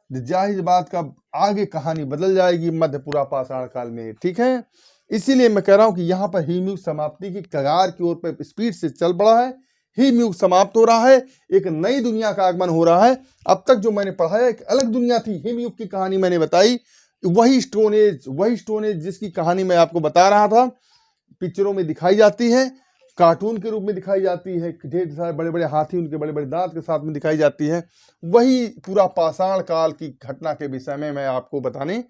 [SPEAKER 1] जाहिर बात का आगे कहानी बदल जाएगी मध्य पूरा पाषाण काल में। ठीक है, इसीलिए मैं कह रहा हूं कि यहाँ पर हिमयुग समाप्ति की कगार की ओर पर स्पीड से चल पड़ा है। हिमयुग समाप्त हो रहा है, एक नई दुनिया का आगमन हो रहा है। अब तक जो मैंने पढ़ा है एक अलग दुनिया थी, हिमयुग की कहानी मैंने बताई, वही स्टोन एज जिसकी कहानी मैं आपको बता रहा था, पिक्चरों में दिखाई जाती है, कार्टून के रूप में दिखाई जाती है, ढेर सारे बड़े बड़े हाथी उनके बड़े बड़े दांत के साथ में दिखाई जाती है। वही पूरा पाषाण काल की घटना के विषय में मैं आपको बताने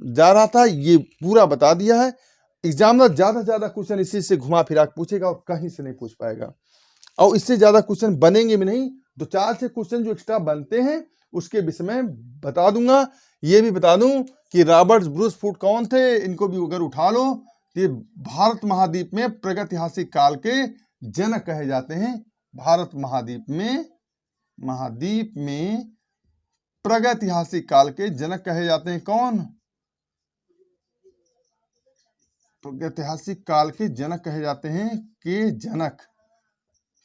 [SPEAKER 1] जा रहा था, ये पूरा बता दिया है। एग्जामिनर ज्यादा से ज्यादा क्वेश्चन इसी से घुमा फिरा पूछेगा और कहीं से नहीं पूछ पाएगा, और इससे ज्यादा क्वेश्चन बनेंगे भी नहीं। तो 4 से क्वेश्चन जो एक्स्ट्रा बनते हैं उसके विषय में बता दूंगा। ये भी बता दूं कि रॉबर्ट ब्रूस फूट कौन थे, इनको भी अगर उठा लो, ये भारत महाद्वीप में प्रागैतिहासिक काल के जनक कहे जाते हैं। भारत महाद्वीप में प्रागैतिहासिक काल के जनक कहे जाते हैं। कौन? प्रागैतिहासिक काल के जनक कहे जाते हैं, जनक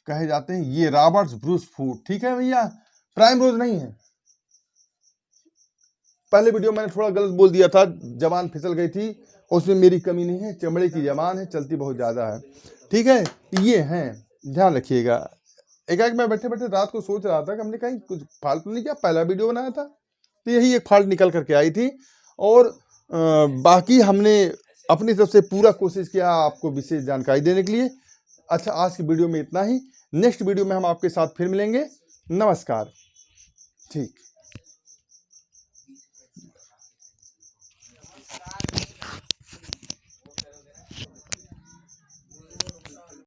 [SPEAKER 1] कहे जाते हैं ये रॉबर्ट ब्रूस फूट। ठीक है भैया, प्राइम रोज नहीं है। पहले वीडियो मैंने थोड़ा गलत बोल दिया था, जबान फिसल गई थी, उसमें मेरी कमी नहीं है, चमड़े की जबान है, चलती बहुत ज्यादा है। ठीक है, ये हैं, ध्यान रखिएगा। एक मैं बैठे बैठे रात को सोच रहा था कि हमने कहीं कुछ फालतू नहीं किया, पहला वीडियो बनाया था तो यही एक फाल्ट निकल करके आई थी, और बाकी हमने अपनी तरफ से पूरा कोशिश किया आपको विशेष जानकारी देने के लिए। अच्छा, आज की वीडियो में इतना ही, नेक्स्ट वीडियो में हम आपके साथ फिर मिलेंगे। नमस्कार। ठीक।